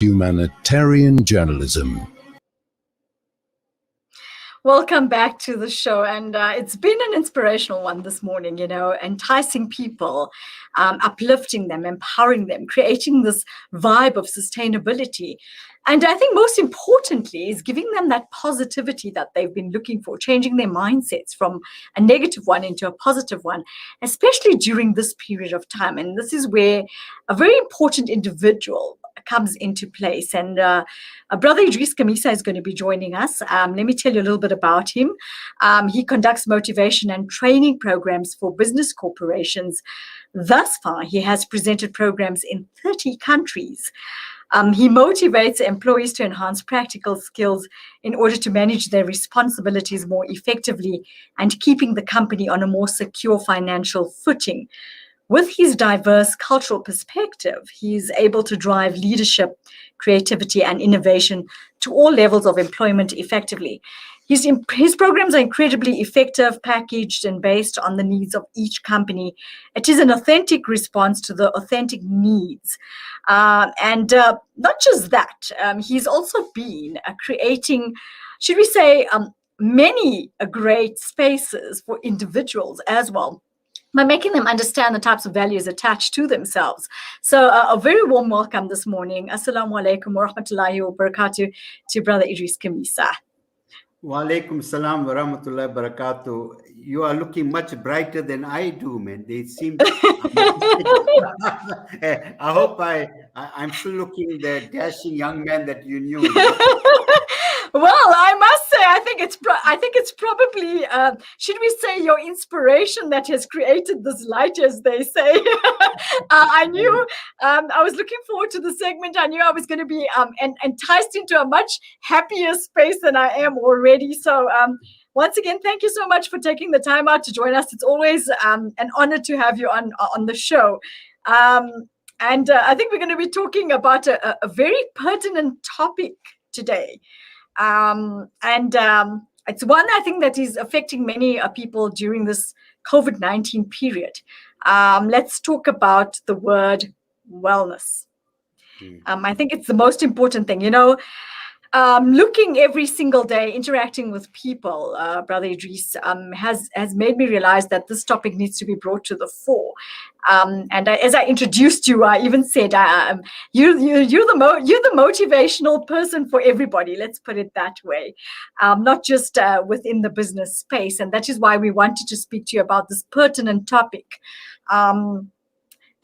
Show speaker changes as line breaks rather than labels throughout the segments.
Humanitarian journalism.
Welcome back to the show, and it's been an inspirational one this morning, enticing people, uplifting them, empowering them, creating this vibe of sustainability. And I think most importantly is giving them that positivity that they've been looking for, changing their mindsets from a negative one into a positive one, especially during this period of time. And this is where a very important individual comes into place. And Brother Edris Khamissa is going to be joining us. Let me tell you a little bit about him. He conducts motivation and training programs for business corporations. Thus far, he has presented programs in 30 countries. He motivates employees to enhance practical skills in order to manage their responsibilities more effectively and keeping the company on a more secure financial footing. With his diverse cultural perspective, he's able to drive leadership, creativity, and innovation to all levels of employment effectively. His programs are incredibly effective, packaged, and based on the needs of each company. It is an authentic response to the authentic needs. And not just that, he's also been creating, should we say, many great spaces for individuals as well, by making them understand the types of values attached to themselves. So a very warm welcome this morning. Assalamu alaikum wa rahmatullahi wa barakatuh to Brother Edris Khamissa.
Wa alaikum salam wa rahmatullahi wa barakatuh. You are looking much brighter than I do, man. They seem. I hope I'm still looking the dashing young man that you knew.
Well, I must say, I think it's probably, should we say, your inspiration that has created this light, as they say. I knew, I was looking forward to the segment. I knew I was going to be enticed into a much happier space than I am already. So once again, thank you so much for taking the time out to join us. It's always an honor to have you on the show. And I think we're going to be talking about a very pertinent topic today. It's one I think that is affecting many people during this COVID-19 period. Let's talk about the word wellness. I think it's the most important thing, looking every single day, interacting with people, Brother Edris, has made me realize that this topic needs to be brought to the fore. As I introduced you, I even said, you're the motivational person for everybody. Let's put it that way, not just within the business space. And that is why we wanted to speak to you about this pertinent topic.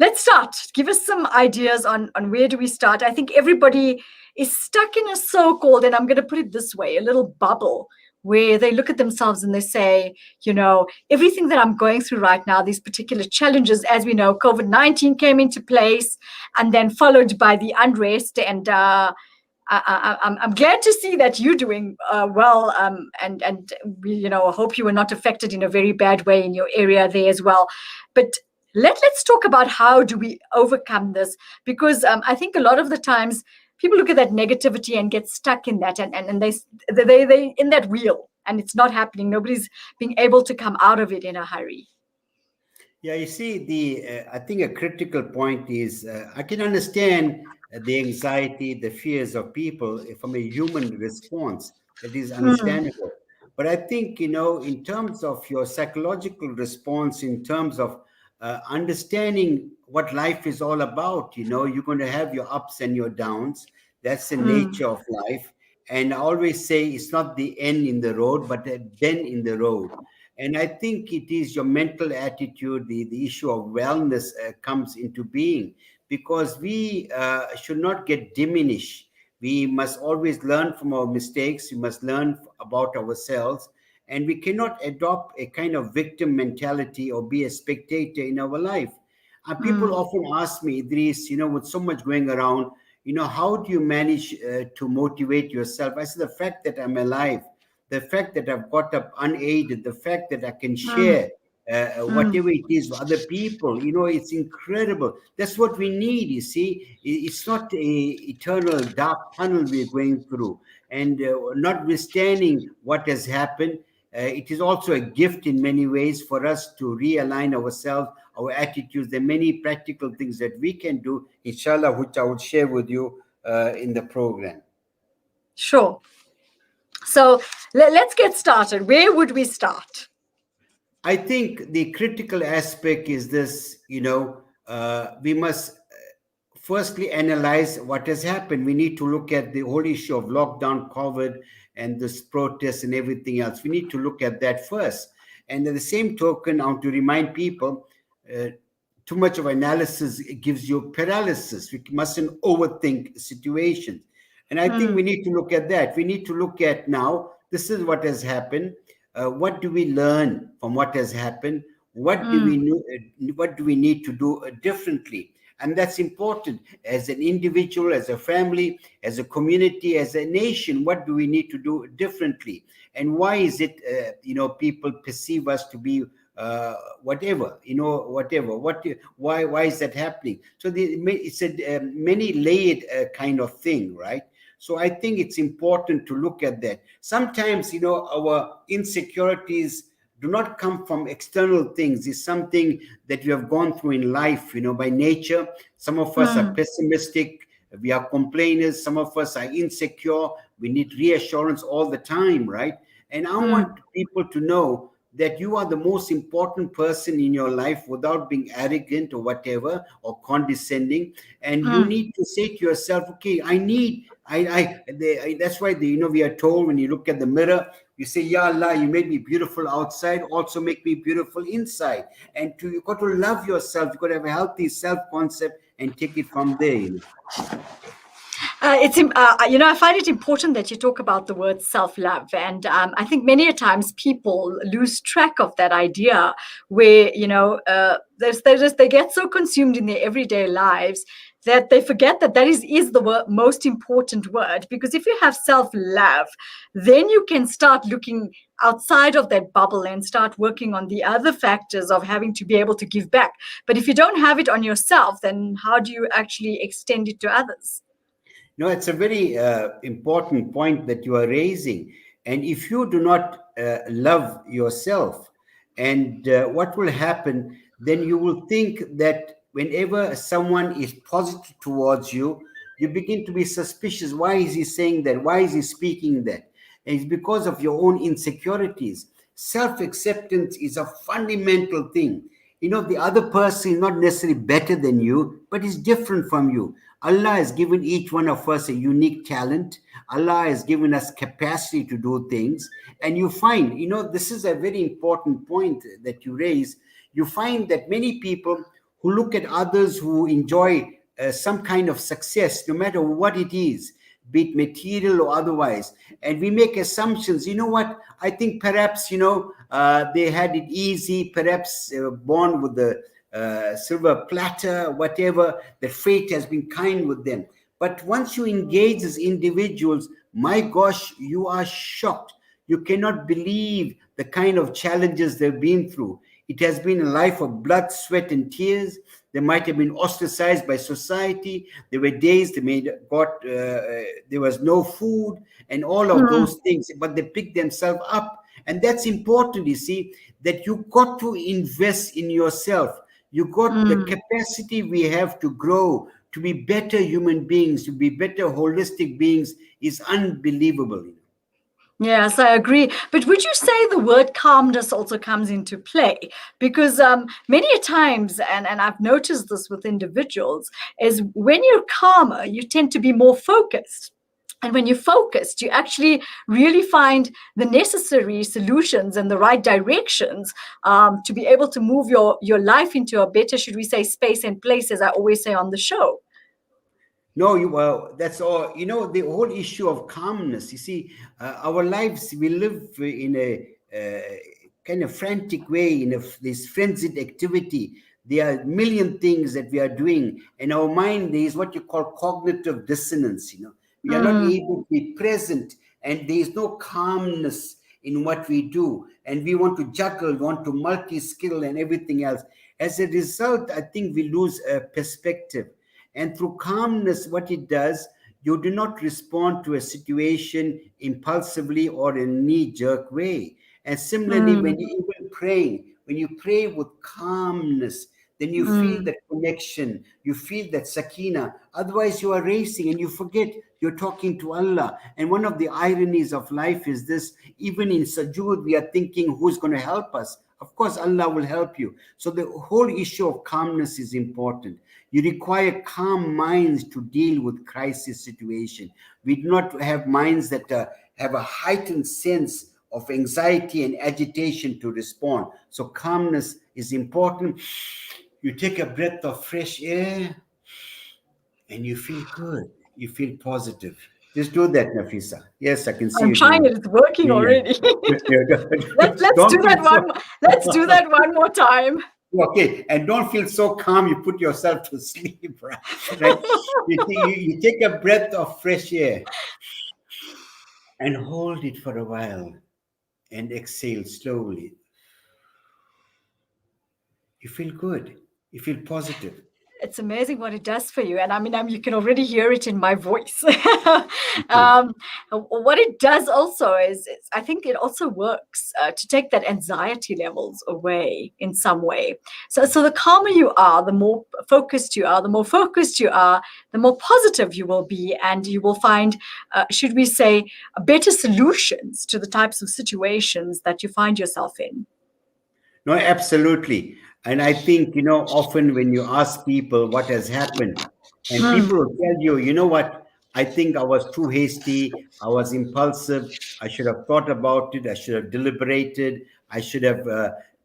Let's start. Give us some ideas on where do we start. I think everybody is stuck in a so-called, and I'm going to put it this way, a little bubble where they look at themselves and they say, everything that I'm going through right now, these particular challenges, as we know, COVID-19 came into place and then followed by the unrest. And I'm glad to see that you're doing well. And we, hope you were not affected in a very bad way in your area there as well. But let's talk about how do we overcome this, because I think a lot of the times people look at that negativity and get stuck in that, and they in that wheel, and it's not happening. Nobody's being able to come out of it in a hurry.
Yeah, you see, I think a critical point is I can understand the anxiety, the fears of people from a human response. That is understandable. But I think, in terms of your psychological response, in terms of understanding what life is all about, you're going to have your ups and your downs. That's the nature of life. And I always say it's not the end in the road, but a bend in the road. And I think it is your mental attitude, the issue of wellness comes into being, because we should not get diminished. We must always learn from our mistakes. We must learn about ourselves. And we cannot adopt a kind of victim mentality or be a spectator in our life. People often ask me, Idris, with so much going around, how do you manage to motivate yourself? I said, the fact that I'm alive, the fact that I've got up unaided, the fact that I can share whatever it is with other people, it's incredible. That's what we need, you see. It's not a eternal dark tunnel we're going through. And notwithstanding what has happened, it is also a gift in many ways for us to realign ourselves, our attitudes. There are many practical things that we can do, inshallah, which I will share with you in the program.
Sure. So let's get started. Where would we start?
I think the critical aspect is this, we must firstly analyze what has happened. We need to look at the whole issue of lockdown, COVID, and this protest and everything else. We need to look at that first. And at the same token, I want to remind people, uh, too much of analysis gives you paralysis. We mustn't overthink situations. And I think we need to look at that. We need to look at now, this is what has happened. What do we learn from what has happened? What do we know, what do we need to do differently? And that's important as an individual, as a family, as a community, as a nation. What do we need to do differently? And why is it, people perceive us to be whatever, whatever? Why is that happening? So it's a many layered kind of thing, right? So I think it's important to look at that. Sometimes, our insecurities do not come from external things. It's something that we have gone through in life, by nature. Some of us are pessimistic. We are complainers. Some of us are insecure. We need reassurance all the time, right? And I want people to know that you are the most important person in your life without being arrogant or whatever or condescending. And you need to say to yourself, okay, that's why we are told, when you look at the mirror, you say, Ya Allah, you made me beautiful outside, also make me beautiful inside. And you got to love yourself. You got to have a healthy self-concept and take it from there.
I find it important that you talk about the word self-love, and I think many a times people lose track of that idea, where they get so consumed in their everyday lives that they forget that is the most important word. Because if you have self-love, then you can start looking outside of that bubble and start working on the other factors of having to be able to give back. But if you don't have it on yourself, then how do you actually extend it to others?
No, it's a very important point that you are raising. And if you do not love yourself, and what will happen, then you will think that whenever someone is positive towards you, you begin to be suspicious. Why is he saying that? Why is he speaking that? And it's because of your own insecurities. Self-acceptance is a fundamental thing. The other person is not necessarily better than you, but is different from you. Allah has given each one of us a unique talent. Allah has given us capacity to do things. And you find, this is a very important point that you raise. You find that many people who look at others who enjoy some kind of success, no matter what it is, be it material or otherwise, and we make assumptions. You know what? I think perhaps, they had it easy, perhaps they were born with the silver platter, whatever, the fate has been kind with them. But once you engage as individuals, my gosh, you are shocked. You cannot believe the kind of challenges they've been through. It has been a life of blood, sweat, and tears. They might have been ostracized by society. There were days there was no food and all of those things, but they picked themselves up. And that's important, you see, that you got to invest in yourself. You got the capacity we have to grow, to be better human beings, to be better holistic beings is unbelievable.
Yes, I agree. But would you say the word calmness also comes into play? Because many a times, and I've noticed this with individuals, is when you're calmer, you tend to be more focused. And when you're focused, you actually really find the necessary solutions and the right directions to be able to move your life into a better, should we say, space and place, as I always say on the show.
No, well, that's all. The whole issue of calmness. You see, our lives, we live in a kind of frantic way, in this frenzied activity. There are a million things that we are doing, and our mind, there is what you call cognitive dissonance. We are not able to be present, and there is no calmness in what we do. And we want to juggle, we want to multi-skill and everything else. As a result, I think we lose perspective. And through calmness, what it does, you do not respond to a situation impulsively or in a knee-jerk way. And similarly, when you even praying, when you pray with calmness, then you feel that connection, you feel that sakina. Otherwise, you are racing and you forget you're talking to Allah. And one of the ironies of life is this: even in sujood, we are thinking, who's going to help us? Of course, Allah will help you. So the whole issue of calmness is important. You require calm minds to deal with crisis situation. We do not have minds that have a heightened sense of anxiety and agitation to respond. So calmness is important. You take a breath of fresh air and you feel good. You feel positive. Just do that, Nafisa. Yes, I can see
I'm
you
trying
doing
it. It's working
it.
already.
Yeah.
Let's do
Don't
that
feel so.
let's do that one more time.
Okay, and don't feel so calm you put yourself to sleep, right? Right? You take a breath of fresh air and hold it for a while and exhale slowly. You feel good. You feel positive.
It's amazing what it does for you. And I mean, you can already hear it in my voice.
Okay.
What it does also is I think it also works to take that anxiety levels away in some way. So the calmer you are, the more focused you are, the more positive you will be. And you will find, should we say, better solutions to the types of situations that you find yourself in.
No, absolutely. And I think, often when you ask people what has happened, and people will tell you, you know what, I think I was too hasty, I was impulsive, I should have thought about it, I should have deliberated, I should have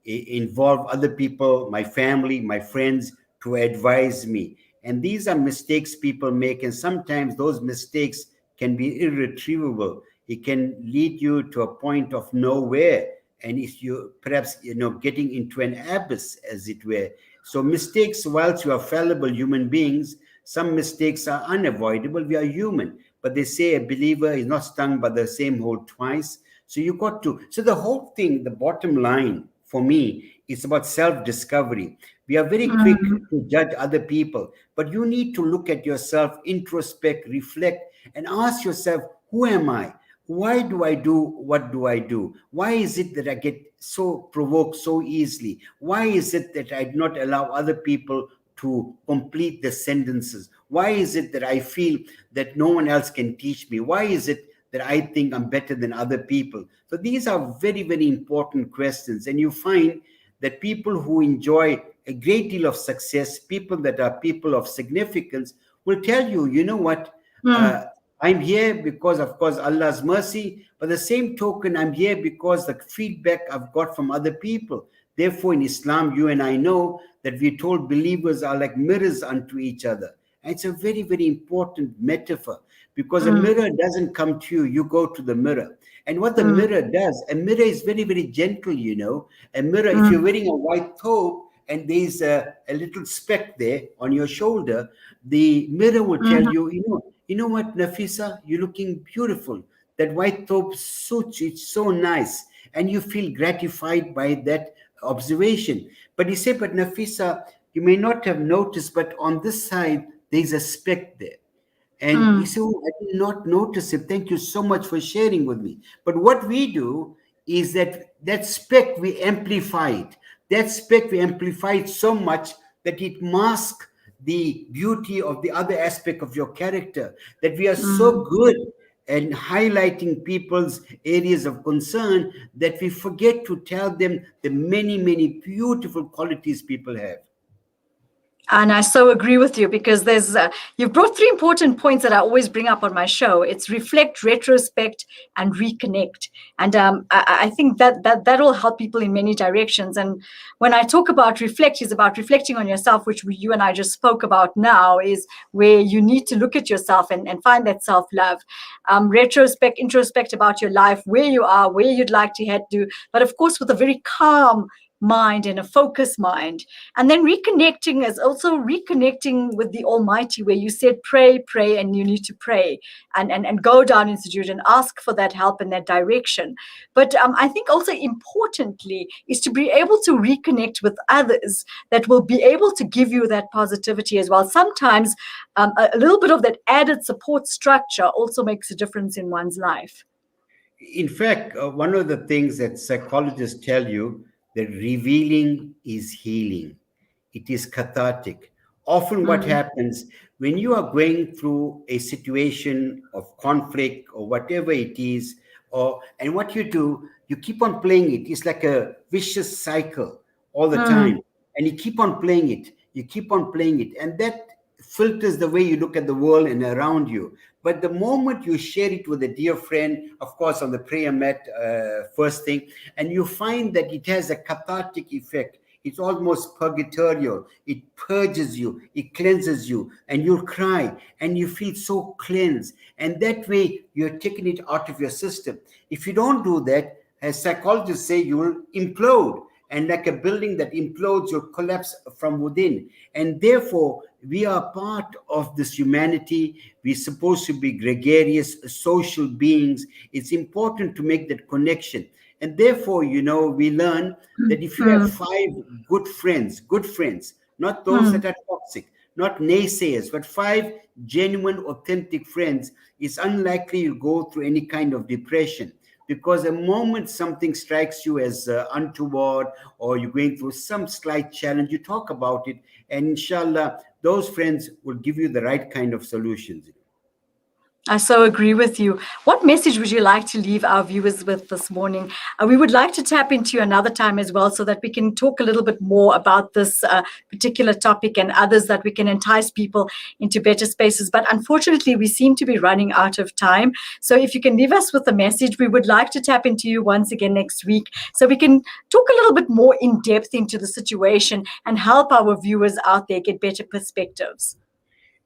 involved other people, my family, my friends to advise me. And these are mistakes people make, and sometimes those mistakes can be irretrievable. It can lead you to a point of nowhere, and if you perhaps getting into an abyss, as it were. So mistakes, whilst you are fallible human beings, some mistakes are unavoidable. We are human, but they say a believer is not stung by the same hole twice. So you got to, so the whole thing, the bottom line for me is about self-discovery. We are very quick to judge other people, but you need to look at yourself, introspect, reflect, and ask yourself, who am I? Why do I do what do I do? Why is it that I get so provoked so easily? Why is it that I do not allow other people to complete the sentences? Why is it that I feel that no one else can teach me? Why is it that I think I'm better than other people? So these are very, very important questions. And you find that people who enjoy a great deal of success, people that are people of significance, will tell you, you know what? I'm here because, of course, Allah's mercy, but the same token, I'm here because the feedback I've got from other people. Therefore, in Islam, you and I know that we're told believers are like mirrors unto each other. And it's a very, very important metaphor, because a mirror doesn't come to you, you go to the mirror. And what the mirror does, a mirror is very, very gentle, A mirror, if you're wearing a white thobe and there's a little speck there on your shoulder, the mirror will tell you, you know what, Nafisa, you're looking beautiful. That white thobe suits you, it's so nice. And you feel gratified by that observation. But you say, but Nafisa, you may not have noticed, but on this side, there's a speck there. And you say, oh, I did not notice it. Thank you so much for sharing with me. But what we do is that speck, we amplify it. That speck, we amplify it so much that it masks the beauty of the other aspect of your character, that we are so good at highlighting people's areas of concern that we forget to tell them the many, many beautiful qualities people have.
And I so agree with you, because you've brought three important points that I always bring up on my show. It's reflect, retrospect, and reconnect. And I think that will help people in many directions. And when I talk about reflect, it's about reflecting on yourself, which you and I just spoke about now, is where you need to look at yourself and find that self-love. Retrospect, introspect about your life, where you are, where you'd like to head to, but of course with a very calm mind and a focused mind. And then reconnecting is also reconnecting with the Almighty, where you said pray, and you need to pray and go down into sujood and ask for that help and that direction. But I think also importantly is to be able to reconnect with others that will be able to give you that positivity as well. Sometimes a little bit of that added support structure also makes a difference in one's life.
In fact, one of the things that psychologists tell you, that revealing is healing. it is cathartic. Often what happens when you are going through a situation of conflict or whatever it is, and what you do, you keep on playing it. It's like a vicious cycle all the time. And you keep on playing it. You keep on playing it. And that filters the way you look at the world and around you. But the moment you share it with a dear friend, of course, on the prayer mat, first thing, and you find that it has a cathartic effect. It's almost purgatorial. It purges you, it cleanses you, and you'll cry and you feel so cleansed. And that way, you're taking it out of your system. If you don't do that, as psychologists say, you will implode. And like a building that implodes, you'll collapse from within. And therefore, we are part of this humanity. We're supposed to be gregarious, social beings. It's important to make that connection. And therefore, we learn that if you have 5 good friends, not those that are toxic, not naysayers, but 5 genuine, authentic friends, it's unlikely you go through any kind of depression. Because the moment something strikes you as untoward, or you're going through some slight challenge, you talk about it, and inshallah, those friends will give you the right kind of solutions.
I so agree with you. What message would you like to leave our viewers with this morning? We would like to tap into you another time as well so that we can talk a little bit more about this particular topic and others, that we can entice people into better spaces. But unfortunately, we seem to be running out of time. So if you can leave us with a message, we would like to tap into you once again next week so we can talk a little bit more in depth into the situation and help our viewers out there get better perspectives.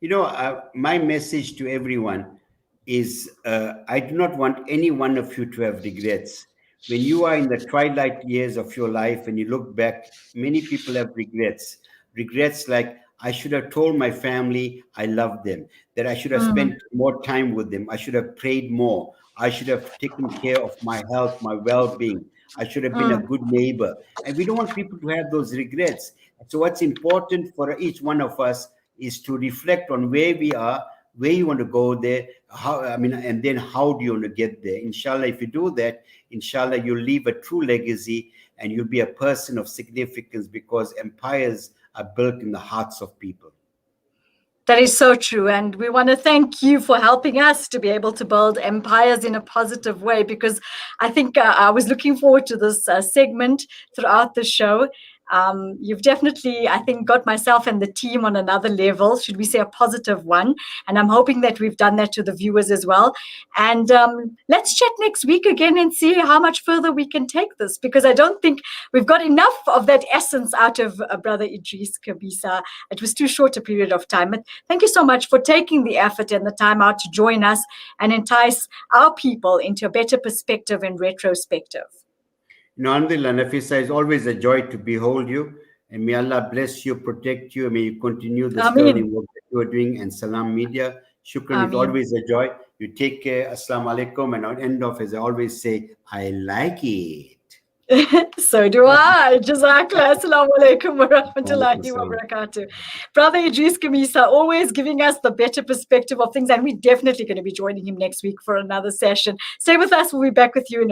My message to everyone is I do not want any one of you to have regrets. When you are in the twilight years of your life and you look back, many people have regrets. Regrets like, I should have told my family I love them, that I should have spent more time with them. I should have prayed more. I should have taken care of my health, my well-being. I should have been a good neighbor. And we don't want people to have those regrets. So what's important for each one of us is to reflect on where we are, where you want to go there, and then how do you want to get there? Inshallah, if you do that, inshallah, you'll leave a true legacy and you'll be a person of significance, because empires are built in the hearts of people.
That is so true. And we want to thank you for helping us to be able to build empires in a positive way, because I think I was looking forward to this segment throughout the show. You've definitely, I think, got myself and the team on another level, should we say a positive one. And I'm hoping that we've done that to the viewers as well. And let's chat next week again and see how much further we can take this, because I don't think we've got enough of that essence out of Brother Edris Khamissa. It was too short a period of time. But thank you so much for taking the effort and the time out to join us and entice our people into a better perspective and retrospective.
Alhamdulillah, Nafisa, it's always a joy to behold you. And may Allah bless you, protect you, and may you continue the sterling work that you are doing. And Salam Media, shukran, it's always a joy. You take care. Assalamu alaikum. And I'll end off, as I always say, I like it.
So do I. Jazakallah. Assalamu alaikum wa rahmatullahi wa barakatuh. Brother Edris Khamissa, always giving us the better perspective of things. And we're definitely going to be joining him next week for another session. Stay with us. We'll be back with you in a